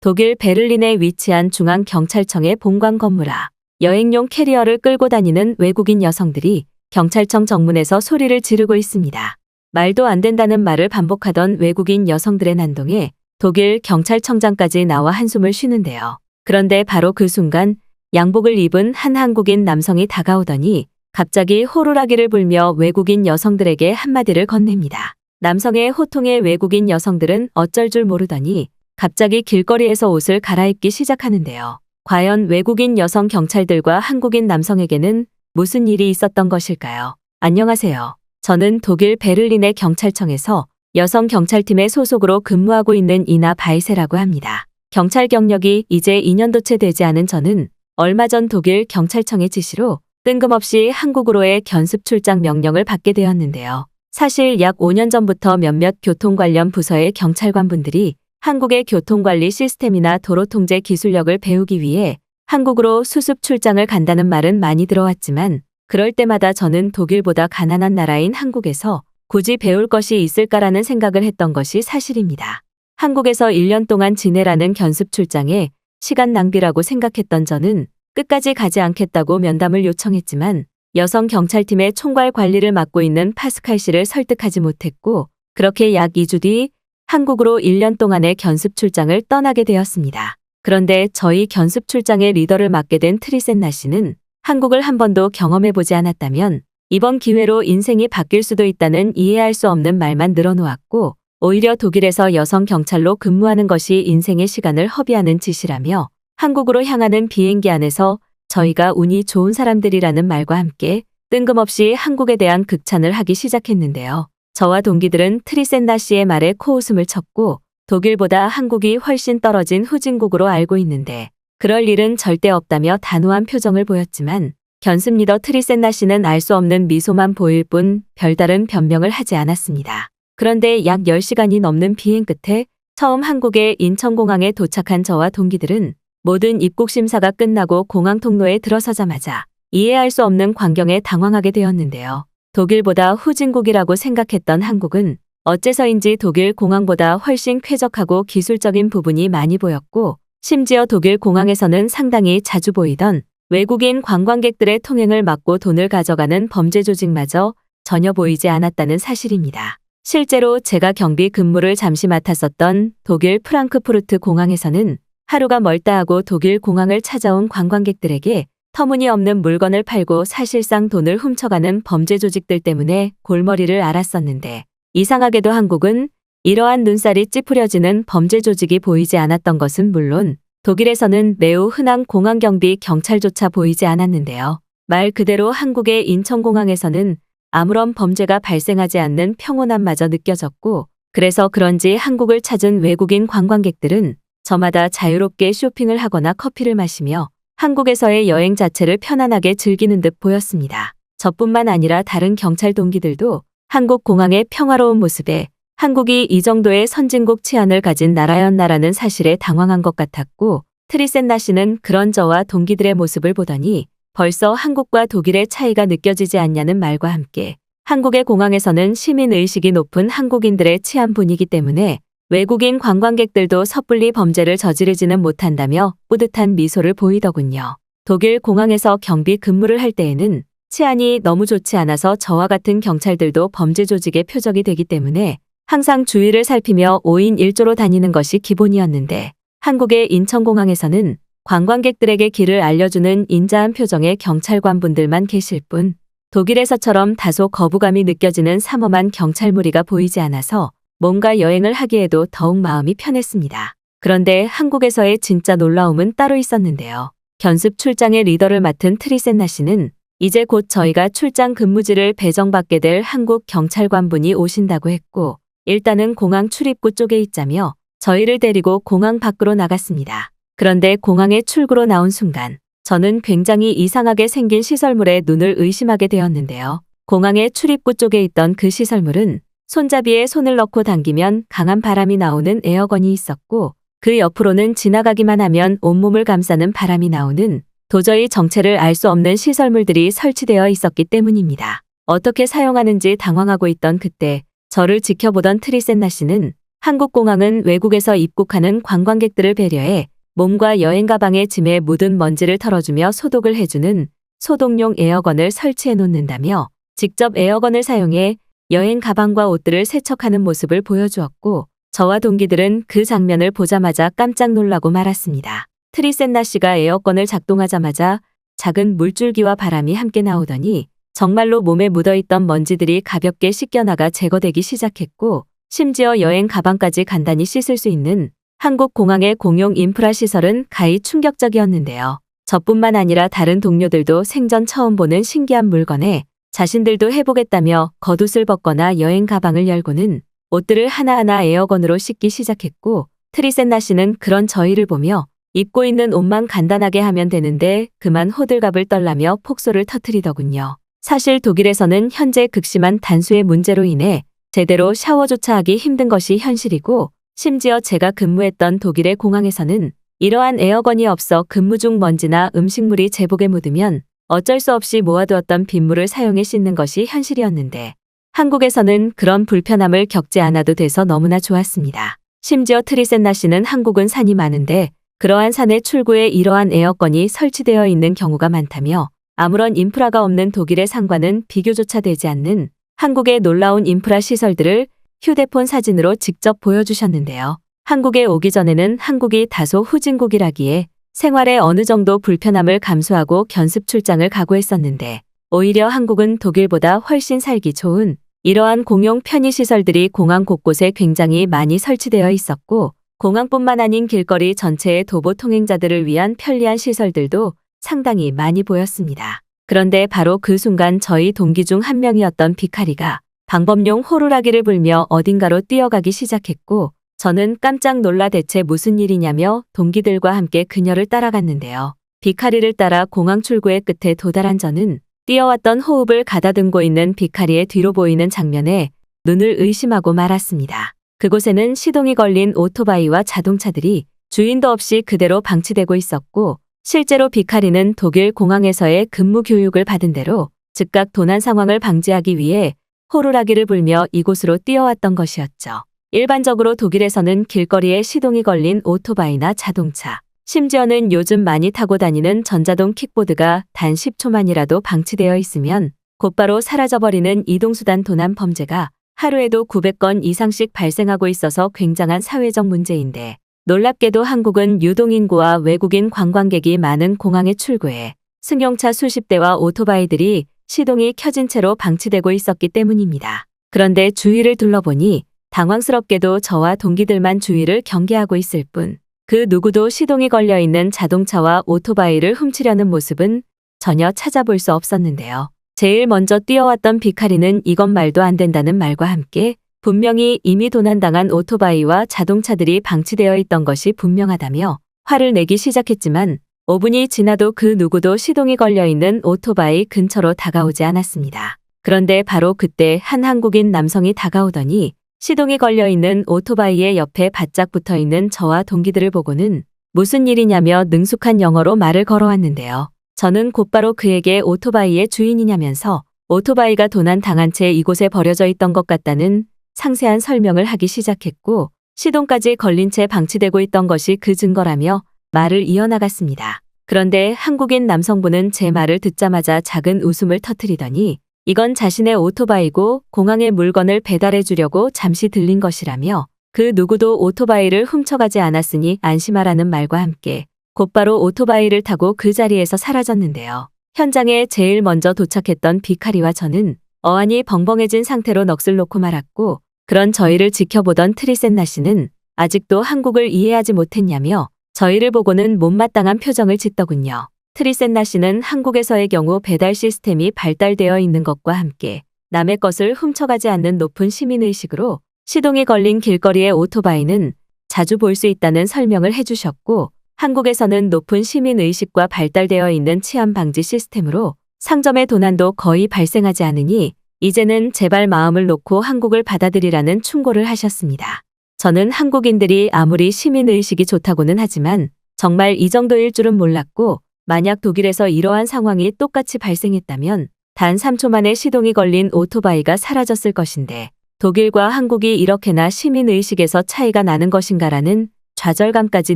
독일 베를린에 위치한 중앙경찰청의 본관 건물 앞. 여행용 캐리어를 끌고 다니는 외국인 여성들이 경찰청 정문에서 소리를 지르고 있습니다. 말도 안 된다는 말을 반복하던 외국인 여성들의 난동에 독일 경찰청장까지 나와 한숨을 쉬는데요. 그런데 바로 그 순간 양복을 입은 한 한국인 남성이 다가오더니 갑자기 호루라기를 불며 외국인 여성들에게 한마디를 건넵니다. 남성의 호통에 외국인 여성들은 어쩔 줄 모르더니 갑자기 길거리에서 옷을 갈아입기 시작하는데요. 과연 외국인 여성 경찰들과 한국인 남성에게는 무슨 일이 있었던 것일까요? 안녕하세요. 저는 독일 베를린의 경찰청에서 여성 경찰팀의 소속으로 근무하고 있는 이나 바이세라고 합니다. 경찰 경력이 이제 2년도 채 되지 않은 저는 얼마 전 독일 경찰청의 지시로 뜬금없이 한국으로의 견습 출장 명령을 받게 되었는데요. 사실 약 5년 전부터 몇몇 교통 관련 부서의 경찰관분들이 한국의 교통관리 시스템이나 도로통제 기술력을 배우기 위해 한국으로 수습 출장을 간다는 말은 많이 들어왔지만 그럴 때마다 저는 독일보다 가난한 나라인 한국에서 굳이 배울 것이 있을까라는 생각을 했던 것이 사실입니다. 한국에서 1년 동안 지내라는 견습 출장에 시간 낭비라고 생각했던 저는 끝까지 가지 않겠다고 면담을 요청했지만 여성 경찰팀의 총괄 관리를 맡고 있는 파스칼 씨를 설득하지 못했고 그렇게 약 2주 뒤 한국으로 1년 동안의 견습 출장을 떠나게 되었습니다. 그런데 저희 견습 출장의 리더를 맡게 된 트리센나 씨는 한국을 한 번도 경험해보지 않았다면 이번 기회로 인생이 바뀔 수도 있다는 이해할 수 없는 말만 늘어놓았고 오히려 독일에서 여성 경찰로 근무하는 것이 인생의 시간을 허비하는 짓이라며 한국으로 향하는 비행기 안에서 저희가 운이 좋은 사람들이라는 말과 함께 뜬금없이 한국에 대한 극찬을 하기 시작했는데요. 저와 동기들은 트리센나 씨의 말에 코웃음을 쳤고 독일보다 한국이 훨씬 떨어진 후진국으로 알고 있는데 그럴 일은 절대 없다며 단호한 표정을 보였지만 견습 리더 트리센나 씨는 알 수 없는 미소만 보일 뿐 별다른 변명을 하지 않았습니다. 그런데 약 10시간이 넘는 비행 끝에 처음 한국의 인천공항에 도착한 저와 동기들은 모든 입국 심사가 끝나고 공항 통로에 들어서자마자 이해할 수 없는 광경에 당황하게 되었는데요. 독일보다 후진국이라고 생각했던 한국은 어째서인지 독일 공항보다 훨씬 쾌적하고 기술적인 부분이 많이 보였고 심지어 독일 공항에서는 상당히 자주 보이던 외국인 관광객들의 통행을 막고 돈을 가져가는 범죄 조직마저 전혀 보이지 않았다는 사실입니다. 실제로 제가 경비 근무를 잠시 맡았었던 독일 프랑크푸르트 공항에서는 하루가 멀다 하고 독일 공항을 찾아온 관광객들에게 터무니없는 물건을 팔고 사실상 돈을 훔쳐가는 범죄 조직들 때문에 골머리를 앓았었는데 이상하게도 한국은 이러한 눈살이 찌푸려지는 범죄 조직이 보이지 않았던 것은 물론 독일에서는 매우 흔한 공항 경비 경찰조차 보이지 않았는데요. 말 그대로 한국의 인천공항에서는 아무런 범죄가 발생하지 않는 평온함마저 느껴졌고 그래서 그런지 한국을 찾은 외국인 관광객들은 저마다 자유롭게 쇼핑을 하거나 커피를 마시며 한국에서의 여행 자체를 편안하게 즐기는 듯 보였습니다. 저뿐만 아니라 다른 경찰 동기들도 한국 공항의 평화로운 모습에 한국이 이 정도의 선진국 치안을 가진 나라였나라는 사실에 당황한 것 같았고 트리센나 씨는 그런 저와 동기들의 모습을 보더니 벌써 한국과 독일의 차이가 느껴지지 않냐는 말과 함께 한국의 공항에서는 시민의식이 높은 한국인들의 치안 분위기 때문에 외국인 관광객들도 섣불리 범죄를 저지르지는 못한다며 뿌듯한 미소를 보이더군요. 독일 공항에서 경비 근무를 할 때에는 치안이 너무 좋지 않아서 저와 같은 경찰들도 범죄 조직의 표적이 되기 때문에 항상 주위를 살피며 5인 1조로 다니는 것이 기본이었는데 한국의 인천공항에서는 관광객들에게 길을 알려주는 인자한 표정의 경찰관분들만 계실 뿐 독일에서처럼 다소 거부감이 느껴지는 삼엄한 경찰 무리가 보이지 않아서 뭔가 여행을 하기에도 더욱 마음이 편했습니다. 그런데 한국에서의 진짜 놀라움은 따로 있었는데요. 견습 출장의 리더를 맡은 트리센나 씨는 이제 곧 저희가 출장 근무지를 배정받게 될 한국 경찰관분이 오신다고 했고 일단은 공항 출입구 쪽에 있자며 저희를 데리고 공항 밖으로 나갔습니다. 그런데 공항의 출구로 나온 순간 저는 굉장히 이상하게 생긴 시설물에 눈을 의심하게 되었는데요. 공항의 출입구 쪽에 있던 그 시설물은 손잡이에 손을 넣고 당기면 강한 바람이 나오는 에어건이 있었고 그 옆으로는 지나가기만 하면 온몸을 감싸는 바람이 나오는 도저히 정체를 알 수 없는 시설물들이 설치되어 있었기 때문입니다. 어떻게 사용하는지 당황하고 있던 그때 저를 지켜보던 트리센나 씨는 한국공항은 외국에서 입국하는 관광객들을 배려해 몸과 여행 가방의 짐에 묻은 먼지를 털어주며 소독을 해주는 소독용 에어건을 설치해 놓는다며 직접 에어건을 사용해 여행 가방과 옷들을 세척하는 모습을 보여주었고, 저와 동기들은 그 장면을 보자마자 깜짝 놀라고 말았습니다. 트리센나 씨가 에어건을 작동하자마자 작은 물줄기와 바람이 함께 나오더니 정말로 몸에 묻어있던 먼지들이 가볍게 씻겨나가 제거되기 시작했고, 심지어 여행 가방까지 간단히 씻을 수 있는 한국 공항의 공용 인프라 시설은 가히 충격적이었는데요. 저뿐만 아니라 다른 동료들도 생전 처음 보는 신기한 물건에 자신들도 해보겠다며 겉옷을 벗거나 여행 가방을 열고는 옷들을 하나하나 에어건으로 씻기 시작했고, 트리센나 씨는 그런 저희를 보며 입고 있는 옷만 간단하게 하면 되는데 그만 호들갑을 떨라며 폭소를 터뜨리더군요. 사실 독일에서는 현재 극심한 단수의 문제로 인해 제대로 샤워조차 하기 힘든 것이 현실이고, 심지어 제가 근무했던 독일의 공항에서는 이러한 에어건이 없어 근무 중 먼지나 음식물이 제복에 묻으면 어쩔 수 없이 모아두었던 빗물을 사용해 씻는 것이 현실이었는데, 한국에서는 그런 불편함을 겪지 않아도 돼서 너무나 좋았습니다. 심지어 트리센나 씨는 한국은 산이 많은데 그러한 산의 출구에 이러한 에어건이 설치되어 있는 경우가 많다며 아무런 인프라가 없는 독일의 산과는 비교조차 되지 않는 한국의 놀라운 인프라 시설들을 휴대폰 사진으로 직접 보여주셨는데요. 한국에 오기 전에는 한국이 다소 후진국이라기에 생활에 어느 정도 불편함을 감수하고 견습 출장을 각오했었는데, 오히려 한국은 독일보다 훨씬 살기 좋은 이러한 공용 편의시설들이 공항 곳곳에 굉장히 많이 설치되어 있었고, 공항뿐만 아닌 길거리 전체의 도보 통행자들을 위한 편리한 시설들도 상당히 많이 보였습니다. 그런데 바로 그 순간 저희 동기 중 한 명이었던 비카리가 방범용 호루라기를 불며 어딘가로 뛰어가기 시작했고, 저는 깜짝 놀라 대체 무슨 일이냐며 동기들과 함께 그녀를 따라갔는데요. 비카리를 따라 공항 출구의 끝에 도달한 저는 뛰어왔던 호흡을 가다듬고 있는 비카리의 뒤로 보이는 장면에 눈을 의심하고 말았습니다. 그곳에는 시동이 걸린 오토바이와 자동차들이 주인도 없이 그대로 방치되고 있었고, 실제로 비카리는 독일 공항에서의 근무 교육을 받은 대로 즉각 도난 상황을 방지하기 위해 호루라기를 불며 이곳으로 뛰어왔던 것이었죠. 일반적으로 독일에서는 길거리에 시동이 걸린 오토바이나 자동차, 심지어는 요즘 많이 타고 다니는 전자동 킥보드가 단 10초만이라도 방치되어 있으면 곧바로 사라져버리는 이동수단 도난 범죄가 하루에도 900건 이상씩 발생하고 있어서 굉장한 사회적 문제인데, 놀랍게도 한국은 유동인구와 외국인 관광객이 많은 공항의 출구에 승용차 수십 대와 오토바이들이 시동이 켜진 채로 방치되고 있었기 때문입니다. 그런데 주위를 둘러보니 당황스럽게도 저와 동기들만 주위를 경계하고 있을 뿐, 그 누구도 시동이 걸려있는 자동차와 오토바이를 훔치려는 모습은 전혀 찾아볼 수 없었는데요. 제일 먼저 뛰어왔던 비카리는 이건 말도 안 된다는 말과 함께 분명히 이미 도난당한 오토바이와 자동차들이 방치되어 있던 것이 분명하다며 화를 내기 시작했지만 5분이 지나도 그 누구도 시동이 걸려있는 오토바이 근처로 다가오지 않았습니다. 그런데 바로 그때 한 한국인 남성이 다가오더니 시동이 걸려있는 오토바이의 옆에 바짝 붙어있는 저와 동기들을 보고는 무슨 일이냐며 능숙한 영어로 말을 걸어왔는데요. 저는 곧바로 그에게 오토바이의 주인이냐면서 오토바이가 도난 당한 채 이곳에 버려져 있던 것 같다는 상세한 설명을 하기 시작했고, 시동까지 걸린 채 방치되고 있던 것이 그 증거라며 말을 이어나갔습니다. 그런데 한국인 남성분은 제 말을 듣자마자 작은 웃음을 터뜨리더니 이건 자신의 오토바이고 공항에 물건을 배달해 주려고 잠시 들린 것이라며 그 누구도 오토바이를 훔쳐가지 않았으니 안심하라는 말과 함께 곧바로 오토바이를 타고 그 자리에서 사라졌는데요. 현장에 제일 먼저 도착했던 비카리와 저는 어안이 벙벙해진 상태로 넋을 놓고 말았고, 그런 저희를 지켜보던 트리센나 씨는 아직도 한국을 이해하지 못했냐며 저희를 보고는 못마땅한 표정을 짓더군요. 트리센나 씨는 한국에서의 경우 배달 시스템이 발달되어 있는 것과 함께 남의 것을 훔쳐가지 않는 높은 시민의식으로 시동이 걸린 길거리의 오토바이는 자주 볼 수 있다는 설명을 해주셨고, 한국에서는 높은 시민의식과 발달되어 있는 치안 방지 시스템으로 상점의 도난도 거의 발생하지 않으니 이제는 제발 마음을 놓고 한국을 받아들이라는 충고를 하셨습니다. 저는 한국인들이 아무리 시민의식이 좋다고는 하지만 정말 이 정도일 줄은 몰랐고, 만약 독일에서 이러한 상황이 똑같이 발생했다면 단 3초 만에 시동이 걸린 오토바이가 사라졌을 것인데 독일과 한국이 이렇게나 시민의식에서 차이가 나는 것인가라는 좌절감까지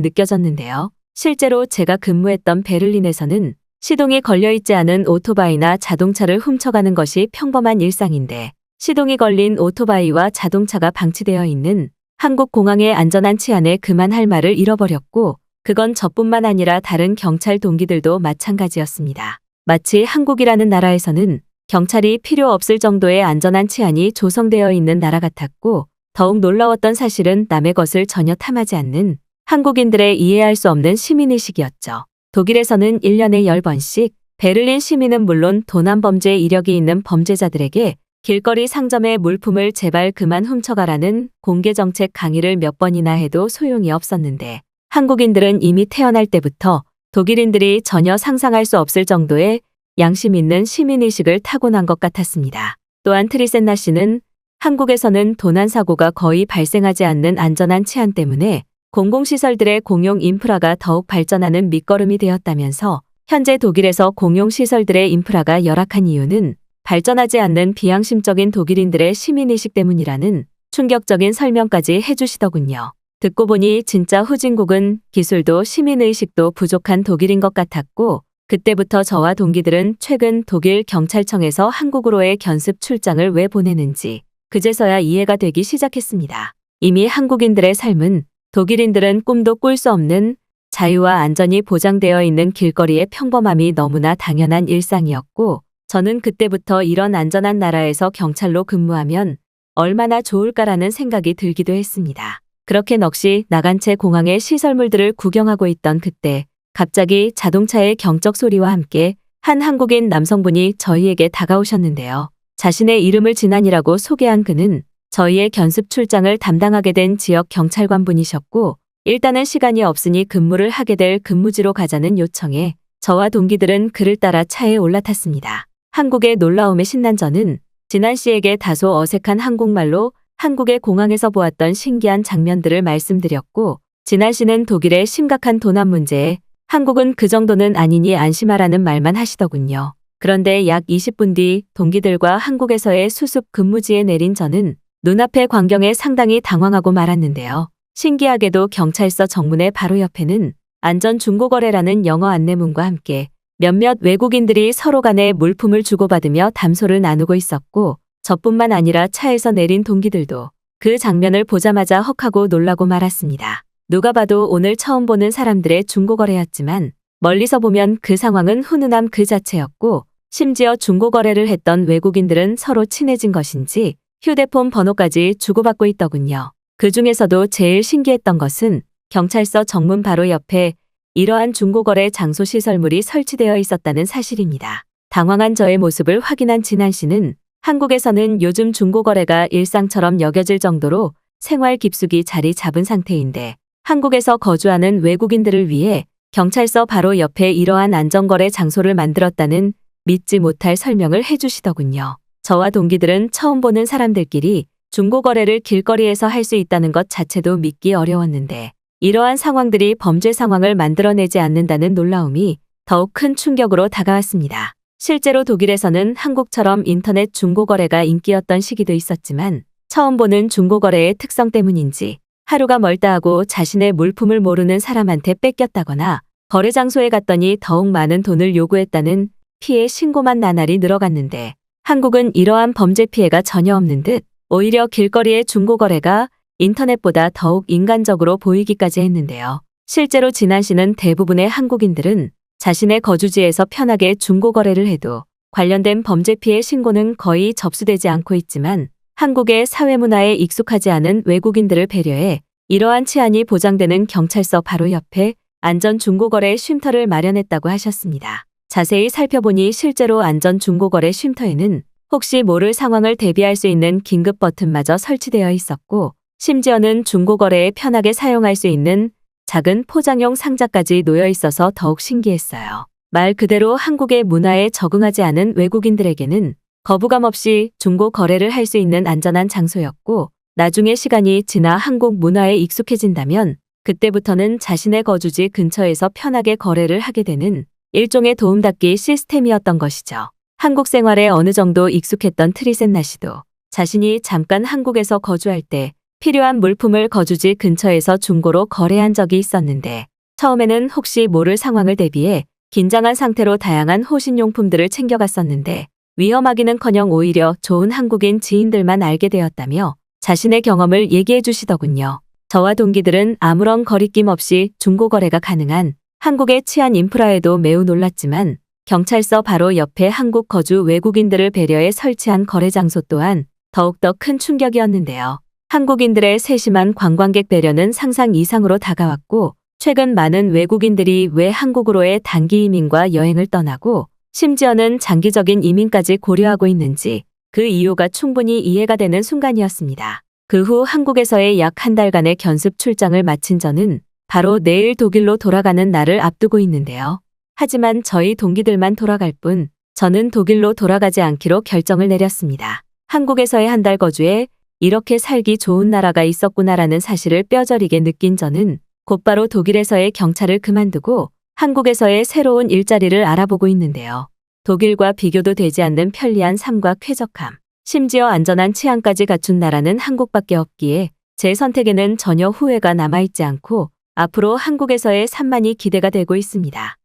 느껴졌는데요. 실제로 제가 근무했던 베를린에서는 시동이 걸려있지 않은 오토바이나 자동차를 훔쳐가는 것이 평범한 일상인데, 시동이 걸린 오토바이와 자동차가 방치되어 있는 한국 공항의 안전한 치안에 그만할 말을 잃어버렸고, 그건 저뿐만 아니라 다른 경찰 동기들도 마찬가지였습니다. 마치 한국이라는 나라에서는 경찰이 필요 없을 정도의 안전한 치안이 조성되어 있는 나라 같았고, 더욱 놀라웠던 사실은 남의 것을 전혀 탐하지 않는 한국인들의 이해할 수 없는 시민의식이었죠. 독일에서는 1년에 10번씩 베를린 시민은 물론 도난범죄 이력이 있는 범죄자들에게 길거리 상점의 물품을 제발 그만 훔쳐가라는 공개정책 강의를 몇 번이나 해도 소용이 없었는데, 한국인들은 이미 태어날 때부터 독일인들이 전혀 상상할 수 없을 정도의 양심 있는 시민의식을 타고난 것 같았습니다. 또한 트리센나 씨는 한국에서는 도난 사고가 거의 발생하지 않는 안전한 치안 때문에 공공시설들의 공용 인프라가 더욱 발전하는 밑거름이 되었다면서, 현재 독일에서 공용시설들의 인프라가 열악한 이유는 발전하지 않는 비양심적인 독일인들의 시민의식 때문이라는 충격적인 설명까지 해주시더군요. 듣고 보니 진짜 후진국은 기술도 시민의식도 부족한 독일인 것 같았고, 그때부터 저와 동기들은 최근 독일 경찰청에서 한국으로의 견습 출장을 왜 보내는지 그제서야 이해가 되기 시작했습니다. 이미 한국인들의 삶은 독일인들은 꿈도 꿀 수 없는 자유와 안전이 보장되어 있는 길거리의 평범함이 너무나 당연한 일상이었고, 저는 그때부터 이런 안전한 나라에서 경찰로 근무하면 얼마나 좋을까라는 생각이 들기도 했습니다. 그렇게 넋이 나간 채 공항의 시설물들을 구경하고 있던 그때 갑자기 자동차의 경적 소리와 함께 한 한국인 남성분이 저희에게 다가오셨는데요. 자신의 이름을 진안이라고 소개한 그는 저희의 견습 출장을 담당하게 된 지역 경찰관분이셨고, 일단은 시간이 없으니 근무를 하게 될 근무지로 가자는 요청에 저와 동기들은 그를 따라 차에 올라탔습니다. 한국의 놀라움에 신난 저는 진안 씨에게 다소 어색한 한국말로 한국의 공항에서 보았던 신기한 장면들을 말씀드렸고, 진안 씨는 독일의 심각한 도난 문제에 한국은 그 정도는 아니니 안심하라는 말만 하시더군요. 그런데 약 20분 뒤 동기들과 한국에서의 수습 근무지에 내린 저는 눈앞의 광경에 상당히 당황하고 말았는데요. 신기하게도 경찰서 정문의 바로 옆에는 안전중고거래라는 영어 안내문과 함께 몇몇 외국인들이 서로 간에 물품을 주고받으며 담소를 나누고 있었고, 저뿐만 아니라 차에서 내린 동기들도 그 장면을 보자마자 헉하고 놀라고 말았습니다. 누가 봐도 오늘 처음 보는 사람들의 중고거래였지만 멀리서 보면 그 상황은 훈훈함 그 자체였고, 심지어 중고거래를 했던 외국인들은 서로 친해진 것인지 휴대폰 번호까지 주고받고 있더군요. 그 중에서도 제일 신기했던 것은 경찰서 정문 바로 옆에 이러한 중고거래 장소 시설물이 설치되어 있었다는 사실입니다. 당황한 저의 모습을 확인한 진안 씨는 한국에서는 요즘 중고거래가 일상처럼 여겨질 정도로 생활 깊숙이 자리 잡은 상태인데, 한국에서 거주하는 외국인들을 위해 경찰서 바로 옆에 이러한 안전거래 장소를 만들었다는 믿지 못할 설명을 해주시더군요. 저와 동기들은 처음 보는 사람들끼리 중고거래를 길거리에서 할 수 있다는 것 자체도 믿기 어려웠는데, 이러한 상황들이 범죄 상황을 만들어내지 않는다는 놀라움이 더욱 큰 충격으로 다가왔습니다. 실제로 독일에서는 한국처럼 인터넷 중고거래가 인기였던 시기도 있었지만, 처음 보는 중고거래의 특성 때문인지 하루가 멀다 하고 자신의 물품을 모르는 사람한테 뺏겼다거나 거래 장소에 갔더니 더욱 많은 돈을 요구했다는 피해 신고만 나날이 늘어갔는데, 한국은 이러한 범죄 피해가 전혀 없는 듯 오히려 길거리의 중고거래가 인터넷보다 더욱 인간적으로 보이기까지 했는데요. 실제로 진안 씨는 대부분의 한국인들은 자신의 거주지에서 편하게 중고거래를 해도 관련된 범죄 피해 신고는 거의 접수되지 않고 있지만, 한국의 사회문화에 익숙하지 않은 외국인들을 배려해 이러한 치안이 보장되는 경찰서 바로 옆에 안전 중고거래 쉼터를 마련했다고 하셨습니다. 자세히 살펴보니 실제로 안전 중고거래 쉼터에는 혹시 모를 상황을 대비할 수 있는 긴급 버튼마저 설치되어 있었고, 심지어는 중고거래에 편하게 사용할 수 있는 작은 포장용 상자까지 놓여 있어서 더욱 신기했어요. 말 그대로 한국의 문화에 적응하지 않은 외국인들에게는 거부감 없이 중고거래를 할 수 있는 안전한 장소였고, 나중에 시간이 지나 한국 문화에 익숙해진다면 그때부터는 자신의 거주지 근처에서 편하게 거래를 하게 되는 일종의 도움닫기 시스템이었던 것이죠. 한국 생활에 어느 정도 익숙했던 트리센나 씨도 자신이 잠깐 한국에서 거주할 때 필요한 물품을 거주지 근처에서 중고로 거래한 적이 있었는데 처음에는 혹시 모를 상황을 대비해 긴장한 상태로 다양한 호신용품들을 챙겨갔었는데 위험하기는커녕 오히려 좋은 한국인 지인들만 알게 되었다며 자신의 경험을 얘기해 주시더군요. 저와 동기들은 아무런 거리낌 없이 중고 거래가 가능한 한국의 치안 인프라에도 매우 놀랐지만 경찰서 바로 옆에 한국 거주 외국인들을 배려해 설치한 거래 장소 또한 더욱더 큰 충격이었는데요. 한국인들의 세심한 관광객 배려는 상상 이상으로 다가왔고 최근 많은 외국인들이 왜 한국으로의 단기 이민과 여행을 떠나고 심지어는 장기적인 이민까지 고려하고 있는지 그 이유가 충분히 이해가 되는 순간이었습니다. 그 후 한국에서의 약 한 달간의 견습 출장을 마친 저는 바로 내일 독일로 돌아가는 날을 앞두고 있는데요. 하지만 저희 동기들만 돌아갈 뿐 저는 독일로 돌아가지 않기로 결정을 내렸습니다. 한국에서의 한 달 거주에 이렇게 살기 좋은 나라가 있었구나라는 사실을 뼈저리게 느낀 저는 곧바로 독일에서의 경찰을 그만두고 한국에서의 새로운 일자리를 알아보고 있는데요. 독일과 비교도 되지 않는 편리한 삶과 쾌적함, 심지어 안전한 치안까지 갖춘 나라는 한국밖에 없기에 제 선택에는 전혀 후회가 남아있지 않고 앞으로 한국에서의 삶만이 기대가 되고 있습니다.